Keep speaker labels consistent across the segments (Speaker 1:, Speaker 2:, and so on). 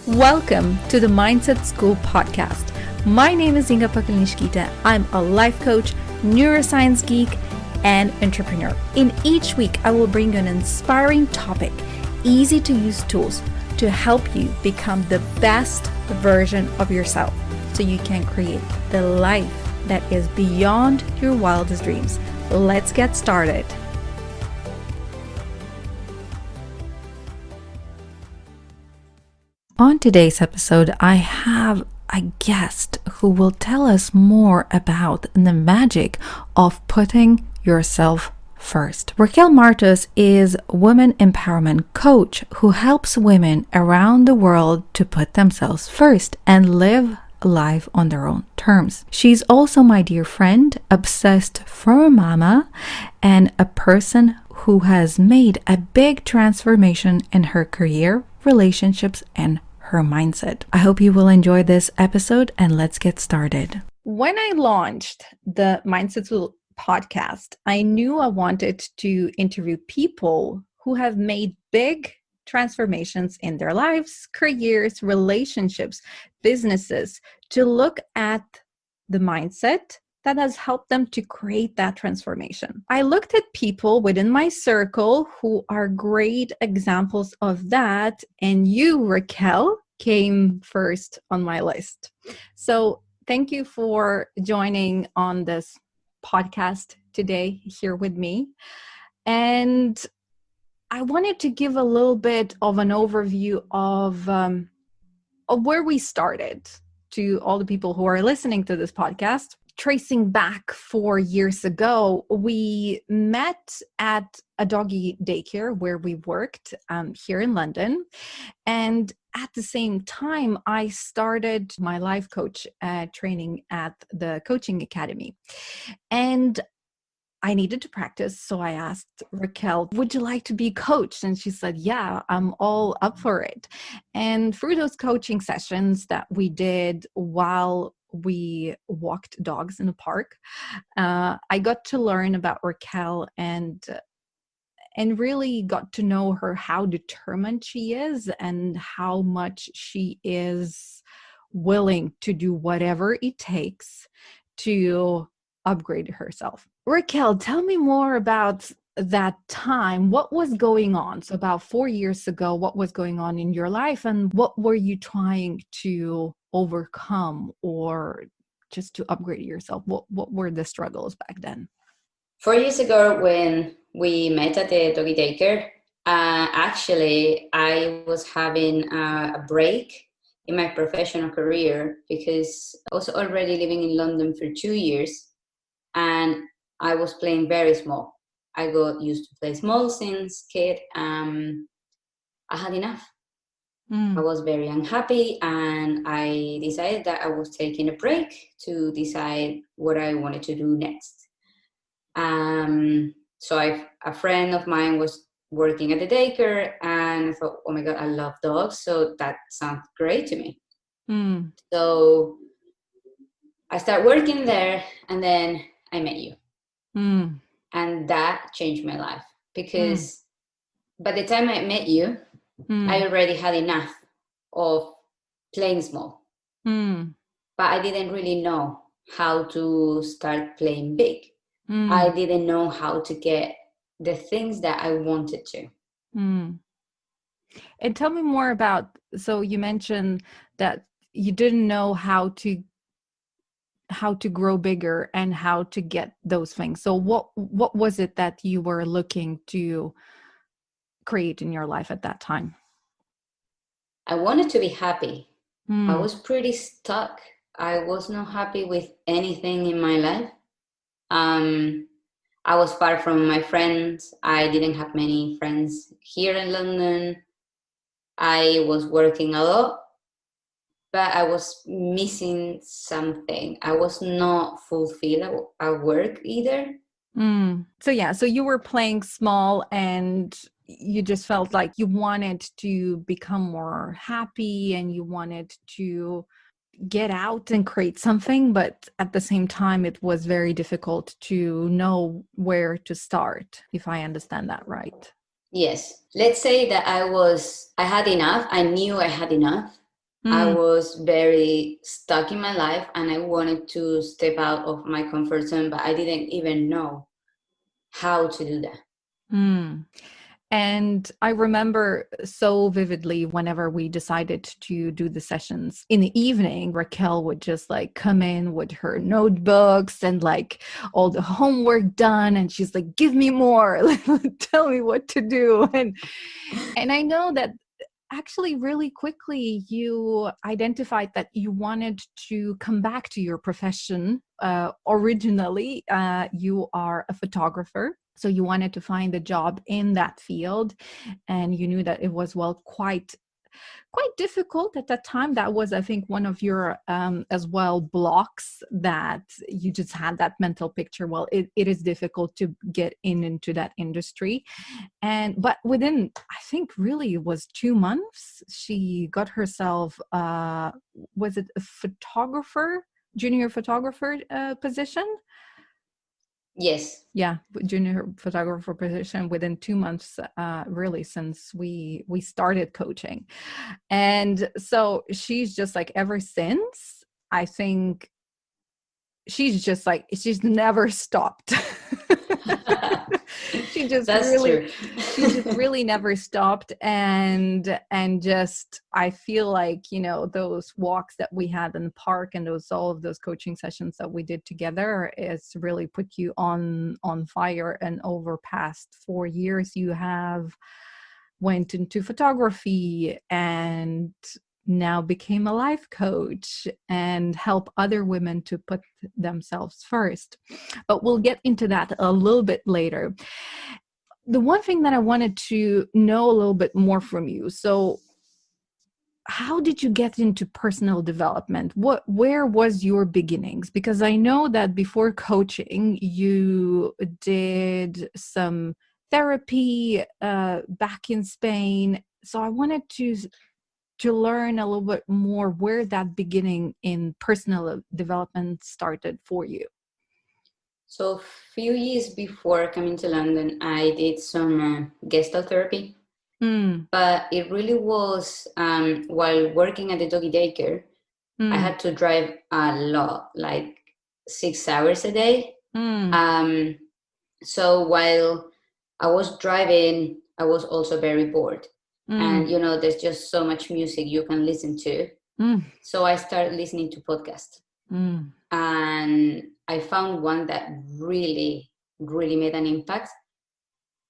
Speaker 1: Welcome to the Mindset School podcast. My name is Inga Pakalnishkita. I'm a life coach, neuroscience geek, and entrepreneur. In each week, I will bring you an inspiring topic, easy to use tools to help you become the best version of yourself so you can create the life that is beyond your wildest dreams. Let's get started. On today's episode, I have a guest who will tell us more about the magic of putting yourself first. Raquel Martos is a women empowerment coach who helps women around the world to put themselves first and live life on their own terms. She's also my dear friend, obsessed fur mama, and a person who has made a big transformation in her career, relationships, and her mindset. I hope you will enjoy this episode, and let's get started. When I launched the Mindset School podcast, I knew I wanted to interview people who have made big transformations in their lives, careers, relationships, businesses, to look at the mindset that has helped them to create that transformation. I looked at people within my circle who are great examples of that, and you, Raquel, came first on my list. So thank you for joining on this podcast today here with me. And I wanted to give a little bit of an overview of where we started to all the people who are listening to this podcast. Tracing back 4 years ago, we met at a doggy daycare where we worked here in London. And at the same time, I started my life coach training at the coaching academy. And I needed to practice. So I asked Raquel, would you like to be coached? And she said, yeah, I'm all up for it. And through those coaching sessions that we did while we walked dogs in a park, I got to learn about Raquel and really got to know her, how determined she is and how much she is willing to do whatever it takes to upgrade herself. Raquel, tell me more about that time. What was going on? So about 4 years ago, what was going on in your life and what were you trying to overcome or just to upgrade yourself? What were the struggles back then?
Speaker 2: 4 years ago, when we met at the doggy daycare, actually, I was having a break in my professional career because I was already living in London for 2 years and I was playing very small. I got used to play small since kid. I had enough. I was very unhappy and I decided that I was taking a break to decide what I wanted to do next. So a friend of mine was working at the daycare and I thought, oh my God, I love dogs. So that sounds great to me. So I started working there and then I met you. And that changed my life because by the time I met you, I already had enough of playing small. But I didn't really know how to start playing big. I didn't know how to get the things that I wanted to.
Speaker 1: And tell me more about, so you mentioned that you didn't know how to grow bigger and how to get those things. So what was it that you were looking to create in your life at that time?
Speaker 2: I wanted to be happy. I was pretty stuck. I was not happy with anything in my life. I was far from my friends. I didn't have many friends here in London. I was working a lot, but I was missing something. I was not fulfilled at work either.
Speaker 1: So you were playing small and you just felt like you wanted to become more happy and you wanted to get out and create something, but at the same time, it was very difficult to know where to start, if I understand that right.
Speaker 2: Yes. Let's say that I had enough. I knew I had enough, I was very stuck in my life and I wanted to step out of my comfort zone, but I didn't even know how to do that.
Speaker 1: And I remember so vividly whenever we decided to do the sessions in the evening, Raquel would just like come in with her notebooks and like all the homework done. And she's like, give me more, tell me what to do. And I know that actually really quickly you identified that you wanted to come back to your profession. Originally, you are a photographer. So you wanted to find a job in that field, and you knew that it was quite difficult at that time. That was, I think, one of your as well blocks, that you just had that mental picture. Well, it is difficult to get into that industry. But within, I think really it was 2 months, she got herself was it a photographer, junior photographer position?
Speaker 2: Yes.
Speaker 1: Yeah, junior photographer position within 2 months, really, since we started coaching. And so she's just like, ever since, I think she's just like, she's never stopped. she just really never stopped. And just, I feel like, those walks that we had in the park and all of those coaching sessions that we did together, it's really put you on fire. And over past 4 years, you have went into photography and now became a life coach and help other women to put themselves first. But we'll get into that a little bit later. The one thing that I wanted to know a little bit more from you, so how did you get into personal development? Where was your beginnings? Because I know that before coaching, you did some therapy back in Spain. So I wanted to learn a little bit more where that beginning in personal development started for you.
Speaker 2: So a few years before coming to London, I did some Gestalt therapy. But it really was while working at the doggy daycare, I had to drive a lot, like 6 hours a day. So while I was driving, I was also very bored. And, there's just so much music you can listen to. So I started listening to podcasts. And I found one that really, really made an impact.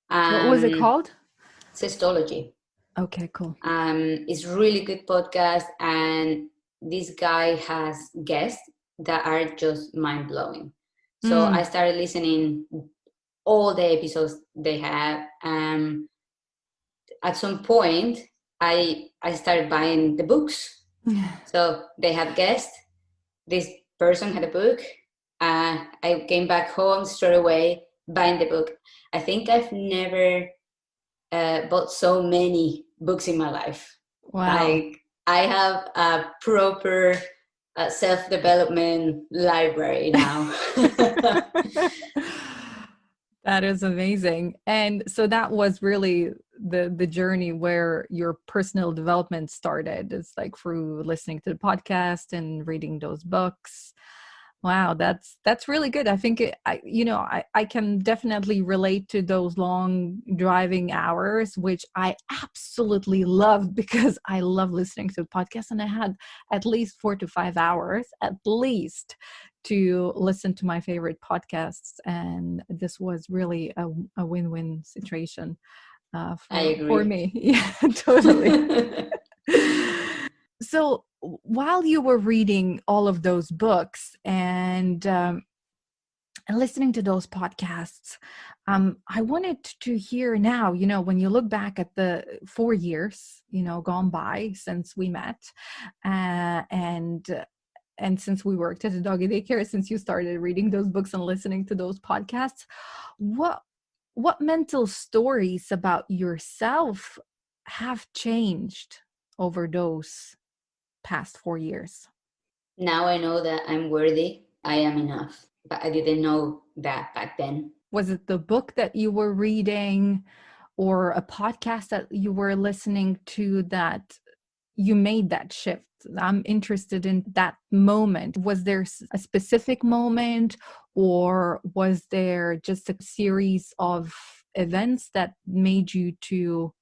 Speaker 1: What was it called?
Speaker 2: Sextology.
Speaker 1: Okay, cool.
Speaker 2: It's really good podcast, and this guy has guests that are just mind-blowing. So I started listening all the episodes they have. At some point, I started buying the books. So they had guests. This person had a book. I came back home straight away, buying the book. I think I've never bought so many books in my life.
Speaker 1: Wow.
Speaker 2: Like, I have a proper self-development library now.
Speaker 1: That is amazing. And so that was really the journey where your personal development started. It's like through listening to the podcast and reading those books. Wow, that's really good. I think I can definitely relate to those long driving hours, which I absolutely love, because I love listening to podcasts, and I had at least 4 to 5 hours at least to listen to my favorite podcasts, and this was really a win-win situation for me. Yeah, totally. So while you were reading all of those books and listening to those podcasts, I wanted to hear now, when you look back at the 4 years, gone by since we met, and since we worked at a doggy daycare, since you started reading those books and listening to those podcasts, what mental stories about yourself have changed over those past 4 years?
Speaker 2: Now I know that I'm worthy. I am enough. But I didn't know that back then.
Speaker 1: Was it the book that you were reading or a podcast that you were listening to that you made that shift I'm interested in that moment. Was there a specific moment, or was there just a series of events that made you to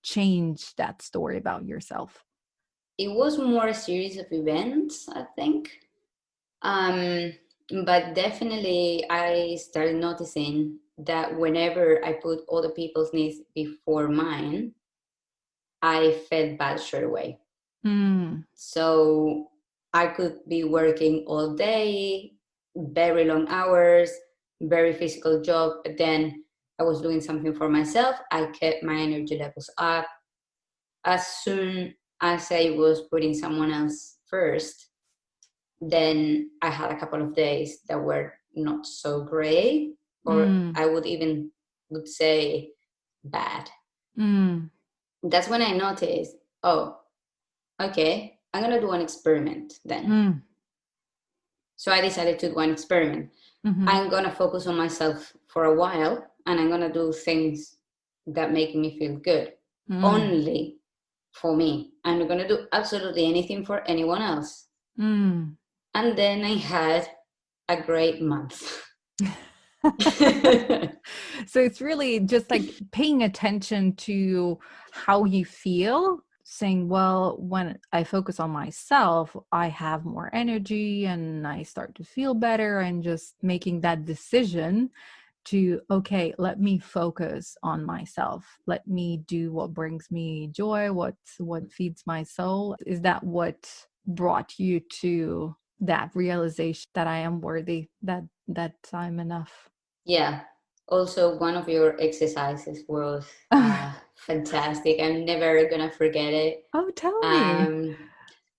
Speaker 1: change that story about yourself?
Speaker 2: It was more a series of events, I think. But definitely, I started noticing that whenever I put other people's needs before mine, I felt bad straight away. So I could be working all day, very long hours, very physical job, but then I was doing something for myself. I kept my energy levels up. As soon as I was putting someone else first, then I had a couple of days that were not so great, or I would say bad. That's when I noticed, oh, okay, I'm gonna do an experiment then. So I decided to do an experiment. I'm gonna focus on myself for a while, and I'm gonna do things that make me feel good, only for me. I'm not gonna do absolutely anything for anyone else. And then I had a great month.
Speaker 1: So it's really just like paying attention to how you feel, saying, well, when I focus on myself, I have more energy and I start to feel better, and just making that decision to, okay, let me focus on myself. Let me do what brings me joy, what feeds my soul. Is that what brought you to that realization that I am worthy, that I'm enough?
Speaker 2: Yeah. Also, one of your exercises was fantastic. I'm never gonna forget it.
Speaker 1: Oh, tell me.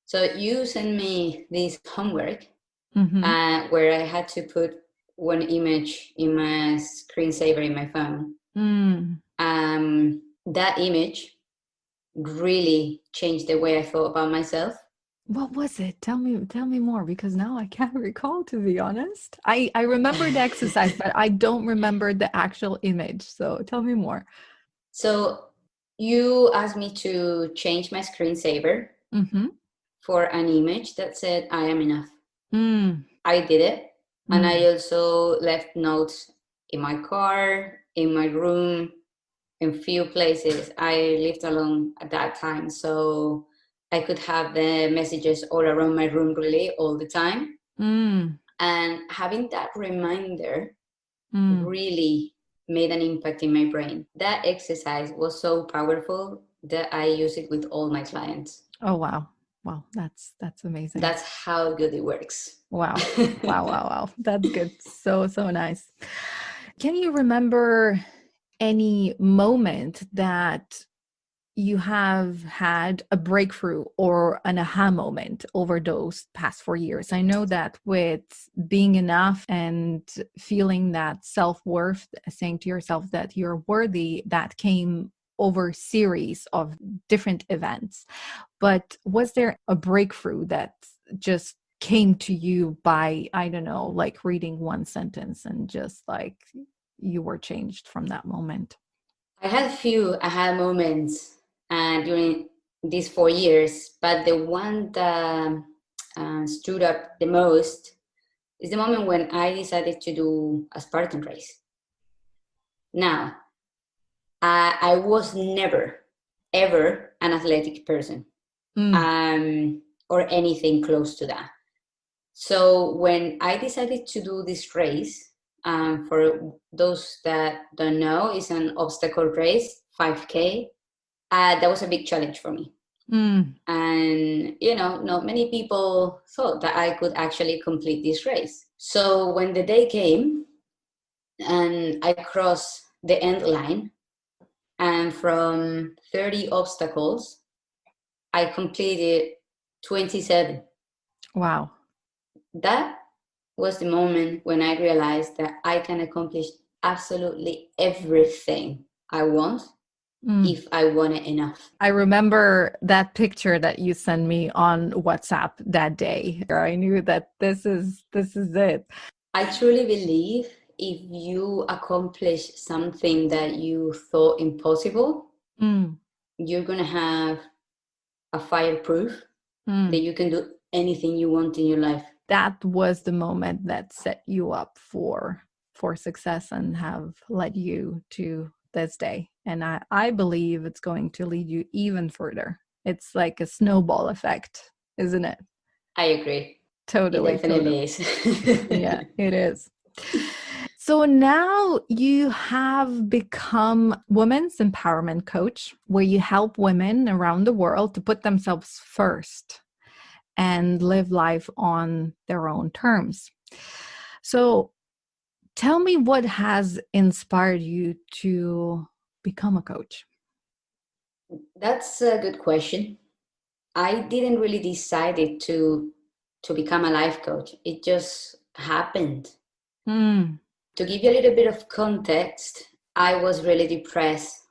Speaker 2: So you sent me this homework where I had to put one image in my screensaver in my phone. That image really changed the way I thought about myself.
Speaker 1: What was it? Tell me more, because now I can't recall, to be honest. I remember the exercise, but I don't remember the actual image. So tell me more.
Speaker 2: So you asked me to change my screensaver for an image that said, I am enough. I did it. And I also left notes in my car, in my room, in few places. I lived alone at that time, so I could have the messages all around my room really all the time. And having that reminder really made an impact in my brain. That exercise was so powerful that I use it with all my clients.
Speaker 1: Oh, wow. Wow, that's amazing.
Speaker 2: That's how good it works.
Speaker 1: Wow. Wow. That's good. So nice. Can you remember any moment that you have had a breakthrough or an aha moment over those past 4 years? I know that with being enough and feeling that self-worth, saying to yourself that you're worthy, that came over series of different events. But was there a breakthrough that just came to you by, I don't know, like reading one sentence and just like you were changed from that moment?
Speaker 2: I had a few aha moments during these 4 years, but the one that stood up the most is the moment when I decided to do a Spartan race. Now, I was never, ever an athletic person or anything close to that. So when I decided to do this race, for those that don't know, it's an obstacle race, 5K. That was a big challenge for me. And, not many people thought that I could actually complete this race. So when the day came and I crossed the end line, and from 30 obstacles, I completed 27.
Speaker 1: Wow.
Speaker 2: That was the moment when I realized that I can accomplish absolutely everything I want if I want it enough.
Speaker 1: I remember that picture that you sent me on WhatsApp that day. I knew that this is it.
Speaker 2: I truly believe if you accomplish something that you thought impossible, you're going to have a fireproof that you can do anything you want in your life.
Speaker 1: That was the moment that set you up for success and have led you to this day. And I believe it's going to lead you even further. It's like a snowball effect, isn't it?
Speaker 2: I agree.
Speaker 1: Totally.
Speaker 2: It definitely is.
Speaker 1: Yeah, it is. So now you have become women's empowerment coach, where you help women around the world to put themselves first and live life on their own terms. So tell me, what has inspired you to become a coach?
Speaker 2: That's a good question. I didn't really decide it to become a life coach. It just happened. To give you a little bit of context, I was really depressed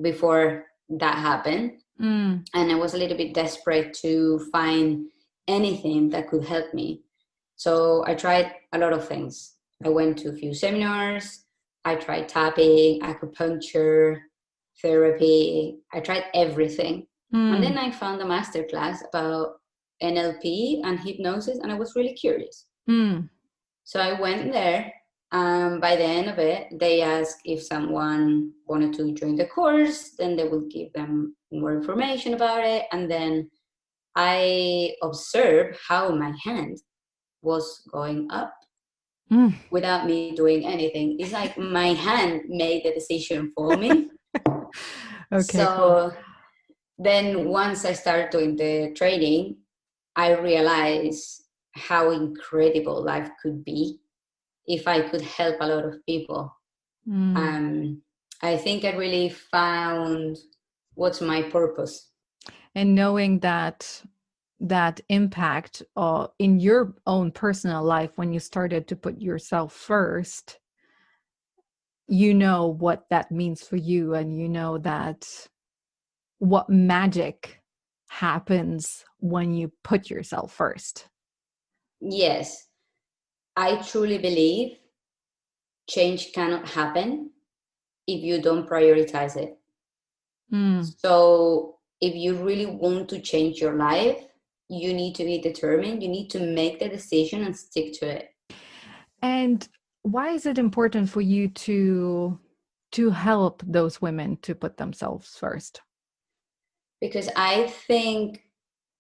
Speaker 2: before that happened. And I was a little bit desperate to find anything that could help me. So I tried a lot of things. I went to a few seminars. I tried tapping, acupuncture, therapy. I tried everything. And then I found a masterclass about NLP and hypnosis, and I was really curious. So I went there. By the end of it, they asked if someone wanted to join the course, then they will give them more information about it. And then I observed how my hand was going up without me doing anything. It's like my hand made the decision for me.
Speaker 1: Okay,
Speaker 2: So
Speaker 1: cool.
Speaker 2: Then once I started doing the training, I realized how incredible life could be if I could help a lot of people. I think I really found what's my purpose.
Speaker 1: And knowing that impact in your own personal life, when you started to put yourself first, you know what that means for you, and you know that what magic happens when you put yourself first.
Speaker 2: Yes, I truly believe change cannot happen if you don't prioritize it. So if you really want to change your life, you need to be determined. You need to make the decision and stick to it.
Speaker 1: And why is it important for you to help those women to put themselves first?
Speaker 2: Because I think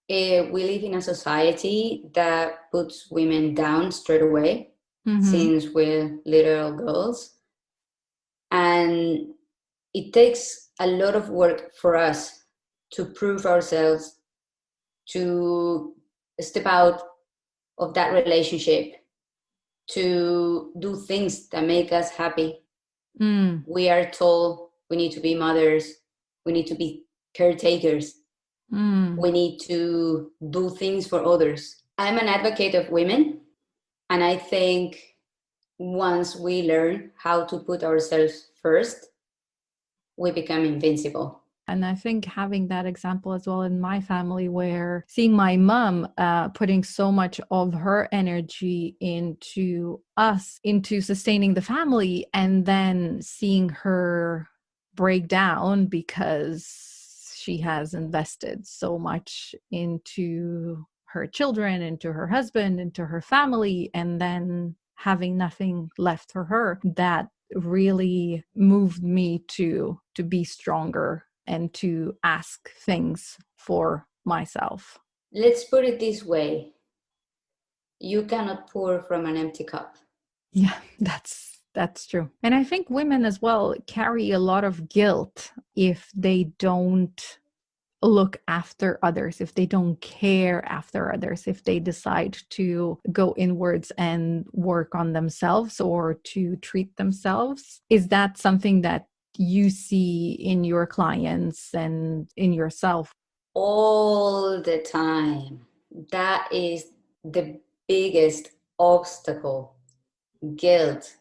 Speaker 2: we live in a society that puts women down straight away since we're little girls. And it takes a lot of work for us to prove ourselves, to step out of that relationship, to do things that make us happy. We are told we need to be mothers, we need to be caretakers, we need to do things for others. I'm an advocate of women, and I think once we learn how to put ourselves first, we become invincible.
Speaker 1: And I think having that example as well in my family, where seeing my mom putting so much of her energy into us, into sustaining the family, and then seeing her break down because she has invested so much into her children, into her husband, into her family, and then having nothing left for her, that really moved me to be stronger and to ask things for myself.
Speaker 2: Let's put it this way. You cannot pour from an empty cup.
Speaker 1: Yeah, that's true. And I think women as well carry a lot of guilt if they don't look after others, if they don't care after others, if they decide to go inwards and work on themselves or to treat themselves. Is that something that you see in your clients and in yourself?
Speaker 2: All the time. That is the biggest obstacle. Guilt.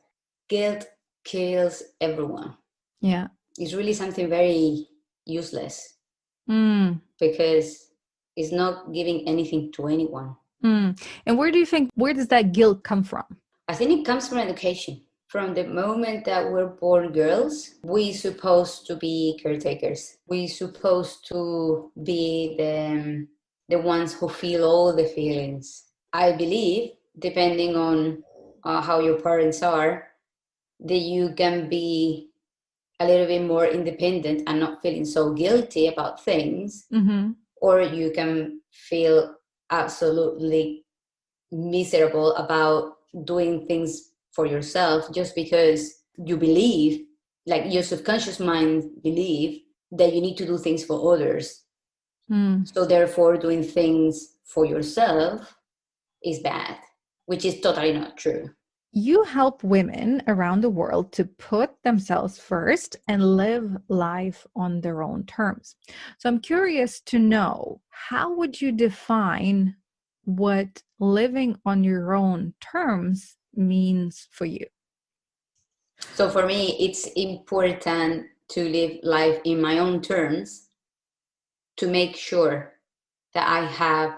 Speaker 2: Guilt kills everyone.
Speaker 1: Yeah.
Speaker 2: It's really something very useless because it's not giving anything to anyone.
Speaker 1: And where does that guilt come from?
Speaker 2: I think it comes from education. From the moment that we're born girls, we're supposed to be caretakers. We're supposed to be the the ones who feel all the feelings. I believe, depending on how your parents are, that you can be a little bit more independent and not feeling so guilty about things, or you can feel absolutely miserable about doing things for yourself just because you believe, like your subconscious mind believe that you need to do things for others. So therefore doing things for yourself is bad, which is totally not true.
Speaker 1: You help women around the world to put themselves first and live life on their own terms. So I'm curious to know, how would you define what living on your own terms means for you?
Speaker 2: So for me, it's important to live life in my own terms, to make sure that I have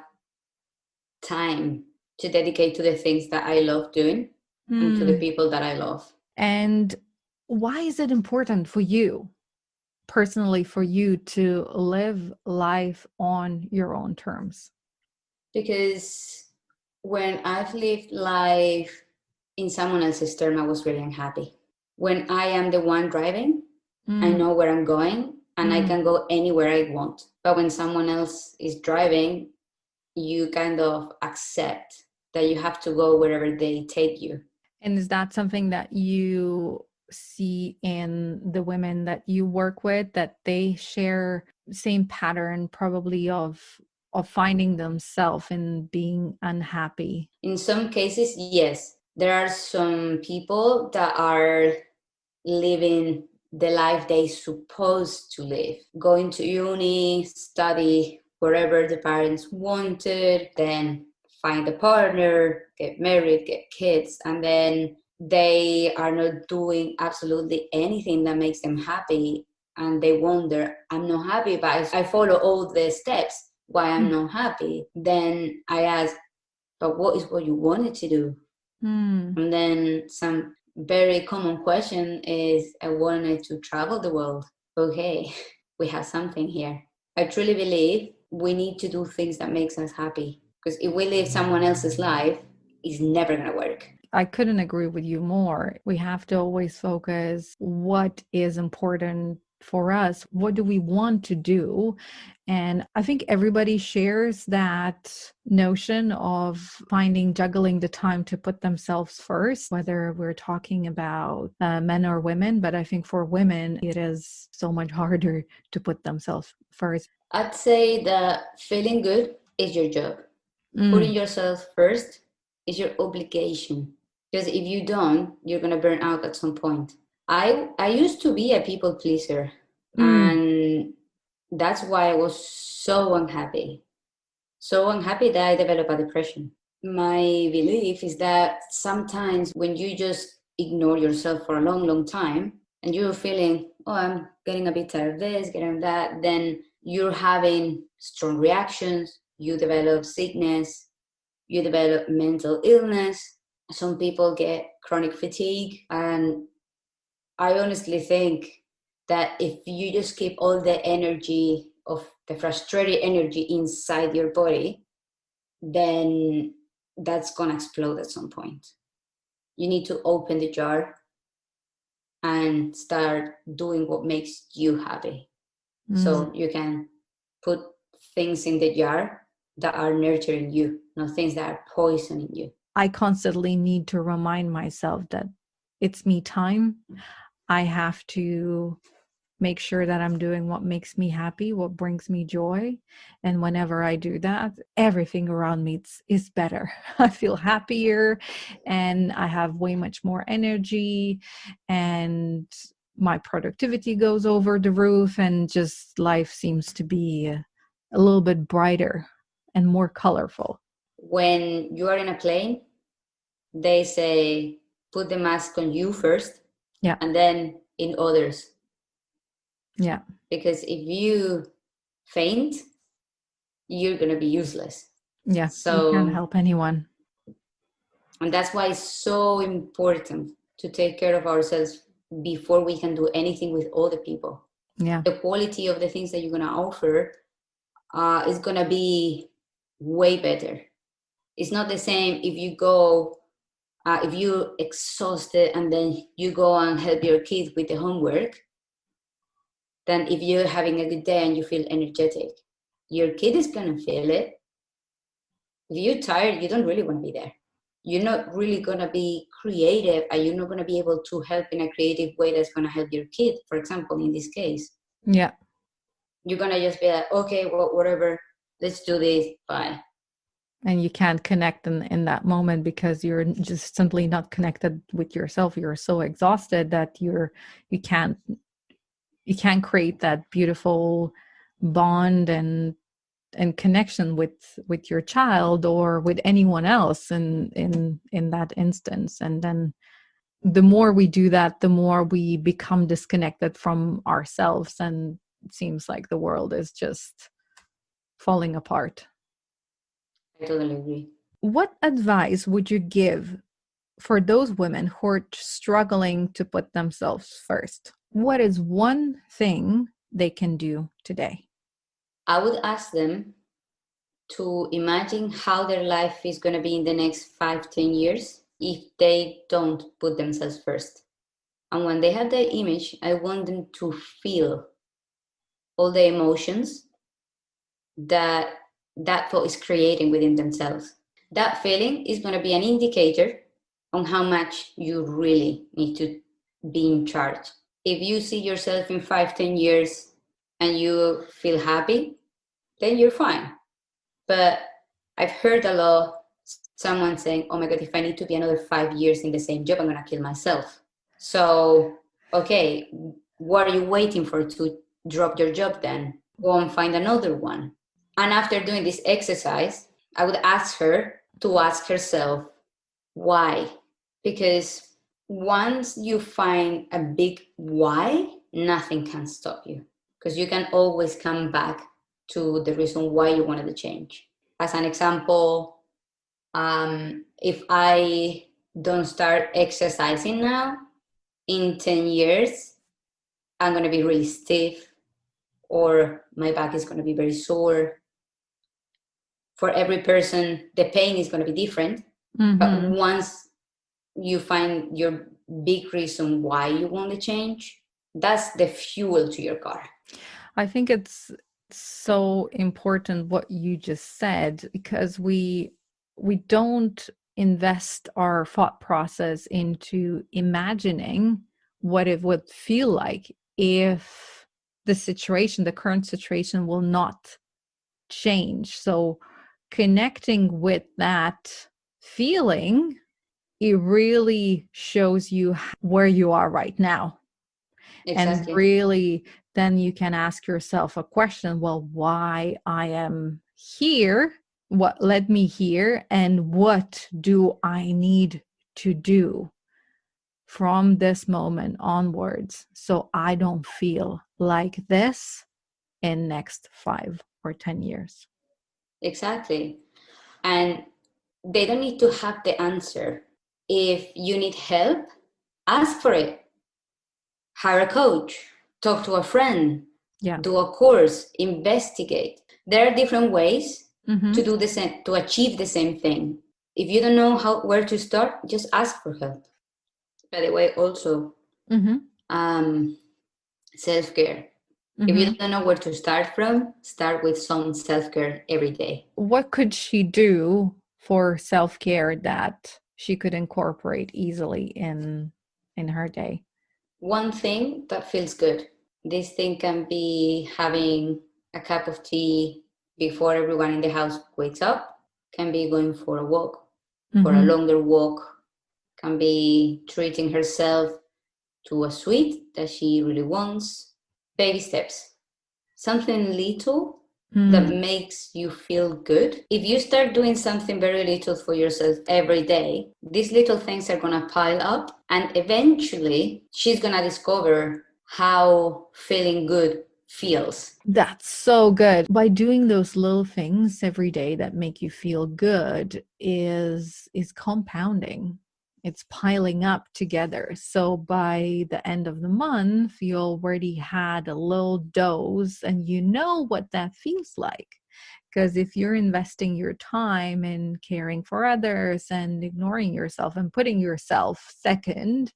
Speaker 2: time to dedicate to the things that I love doing and to the people that I love.
Speaker 1: And why is it important for you, personally, for you to live life on your own terms?
Speaker 2: Because when I've lived life in someone else's term, I was really unhappy. When I am the one driving, I know where I'm going and I can go anywhere I want. But when someone else is driving, you kind of accept that you have to go wherever they take you.
Speaker 1: And is that something that you see in the women that you work with, that they share same pattern probably of finding themselves and being unhappy?
Speaker 2: In some cases, yes. There are some people that are living the life they supposed to live, going to uni, study wherever the parents wanted, then find a partner, get married, get kids, and then they are not doing absolutely anything that makes them happy, and they wonder, I'm not happy, but I follow all the steps, why I'm not happy. Then I ask, but what is what you wanted to do? And then some very common question is, I wanted to travel the world. Okay, we have something here. I truly believe we need to do things that makes us happy, because if we live someone else's life, it's never going to work.
Speaker 1: I couldn't agree with you more. We have to always focus what is important for us. What do we want to do? And I think everybody shares that notion of juggling the time to put themselves first, whether we're talking about men or women. But I think for women, it is so much harder to put themselves first.
Speaker 2: I'd say that feeling good is your job. Putting yourself first is your obligation. Because if you don't, you're going to burn out at some point. I used to be a people pleaser. And that's why I was so unhappy. So unhappy that I developed a depression. My belief is that sometimes when you just ignore yourself for a long, long time and you're feeling, oh, I'm getting a bit tired of this, getting that, then you're having strong reactions, you develop sickness, you develop mental illness. Some people get chronic fatigue. And I honestly think that if you just keep all the energy of the frustrated energy inside your body, then that's going to explode at some point. You need to open the jar and start doing what makes you happy. So you can put things in the jar that are nurturing you, not things that are poisoning you.
Speaker 1: I constantly need to remind myself that it's me time. I have to make sure that I'm doing what makes me happy, what brings me joy. And whenever I do that, everything around me is better. I feel happier and I have way much more energy, and my productivity goes over the roof, and just life seems to be a little bit brighter and more colorful.
Speaker 2: When you are in a plane, they say, put the mask on you first, and then in others.
Speaker 1: Yeah.
Speaker 2: Because if you faint, you're going to be useless.
Speaker 1: Yeah. So you can't help anyone.
Speaker 2: And that's why it's so important to take care of ourselves before we can do anything with other people.
Speaker 1: Yeah.
Speaker 2: The quality of the things that you're going to offer is going to be way better. It's not the same if you go, if you're exhausted and then you go and help your kid with the homework, than if you're having a good day and you feel energetic. Your kid is going to feel it. If you're tired, you don't really want to be there. You're not really going to be creative, and you're not going to be able to help in a creative way that's going to help your kid, for example, in this case.
Speaker 1: Yeah.
Speaker 2: You're going to just be like, okay, well, whatever, let's do this, bye.
Speaker 1: And you can't connect in that moment because you're just simply not connected with yourself. You're so exhausted that you can't create that beautiful bond and connection with your child or with anyone else in that instance. And then the more we do that, the more we become disconnected from ourselves, and it seems like the world is just falling apart.
Speaker 2: I totally agree.
Speaker 1: What advice would you give for those women who are struggling to put themselves first? What is one thing they can do today?
Speaker 2: I would ask them to imagine how their life is going to be in the next 5-10 years if they don't put themselves first. And when they have that image, I want them to feel all the emotions that thought is creating within themselves. That feeling is going to be an indicator on how much you really need to be in charge. If you see yourself in 5-10 years and you feel happy, then you're fine. But I've heard a lot someone saying, oh my God, if I need to be another 5 years in the same job, I'm going to kill myself. So, okay, what are you waiting for to drop your job then? Go and find another one. And after doing this exercise, I would ask her to ask herself, why? Because once you find a big why, nothing can stop you. Because you can always come back to the reason why you wanted to change. As an example, if I don't start exercising now, in 10 years, I'm going to be really stiff, or my back is going to be very sore. For every person, the pain is going to be different. Mm-hmm. But once you find your big reason why you want to change, that's the fuel to your car.
Speaker 1: I think it's so important what you just said, because we don't invest our thought process into imagining what it would feel like if the current situation will not change. So connecting with that feeling, it really shows you where you are right now. Exactly. And really, then you can ask yourself a question, well, why I am here, what led me here, and what do I need to do from this moment onwards so I don't feel like this in next 5 or 10 years.
Speaker 2: Exactly. And they don't need to have the answer. If you need help, ask for it. Hire a coach, talk to a friend, do a course, investigate. There are different ways to do the same, to achieve the same thing. If you don't know where to start, just ask for help. By the way, also, self-care. If you don't know where to start from, start with some self-care every day.
Speaker 1: What could she do for self-care that she could incorporate easily in her day?
Speaker 2: One thing that feels good. This thing can be having a cup of tea before everyone in the house wakes up, can be going for a walk, for a longer walk, can be treating herself to a sweet that she really wants. Baby steps. Something little that makes you feel good. If you start doing something very little for yourself every day, these little things are going to pile up, and eventually she's going to discover how feeling good feels.
Speaker 1: That's so good. By doing those little things every day that make you feel good is compounding. It's piling up together. So by the end of the month, you already had a little dose and you know what that feels like. Because if you're investing your time in caring for others and ignoring yourself and putting yourself second,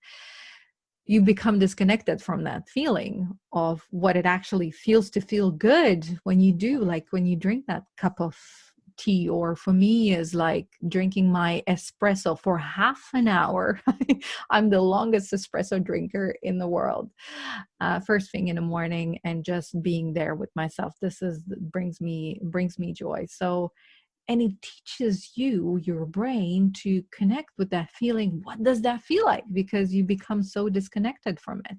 Speaker 1: you become disconnected from that feeling of what it actually feels to feel good when you do, like when you drink that cup of tea, or for me is like drinking my espresso for half an hour. I'm the longest espresso drinker in the world. First thing in the morning, and just being there with myself. This is brings me joy. So, and it teaches you, your brain, to connect with that feeling. What does that feel like? Because you become so disconnected from it.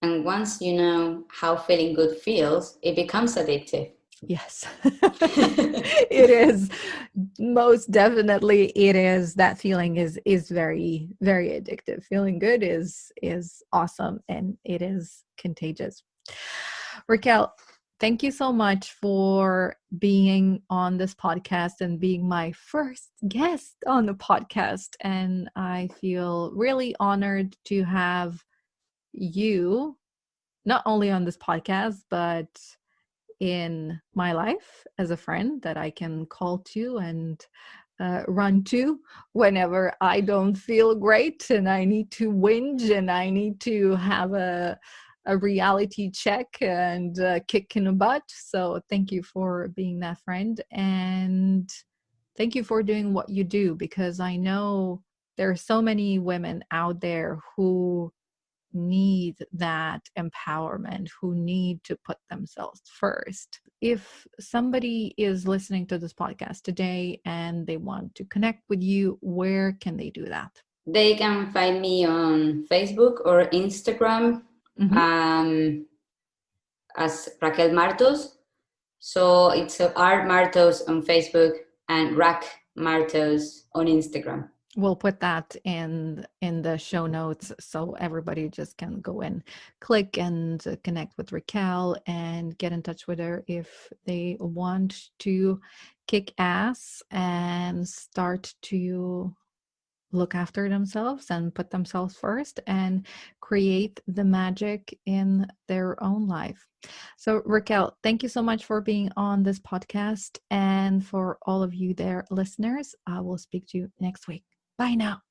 Speaker 2: And once you know how feeling good feels, it becomes addictive.
Speaker 1: Yes. It is. Most definitely it is. That feeling is very, very addictive. Feeling good is awesome, and it is contagious. Raquel, thank you so much for being on this podcast and being my first guest on the podcast. And I feel really honored to have you not only on this podcast, but in my life as a friend that I can call to and run to whenever I don't feel great and I need to whinge and I need to have a reality check and kick in the butt. So thank you for being that friend, and thank you for doing what you do, because I know there are so many women out there who need that empowerment, who need to put themselves first. If somebody is listening to this podcast today and they want to connect with you, where can they do that?
Speaker 2: They can find me on Facebook or Instagram as Raquel Martos. So it's Art Martos on Facebook and Rack Martos on Instagram.
Speaker 1: We'll put that in the show notes so everybody just can go and click and connect with Raquel and get in touch with her if they want to kick ass and start to look after themselves and put themselves first and create the magic in their own life. So, Raquel, thank you so much for being on this podcast. And for all of you there, listeners, I will speak to you next week. Bye now.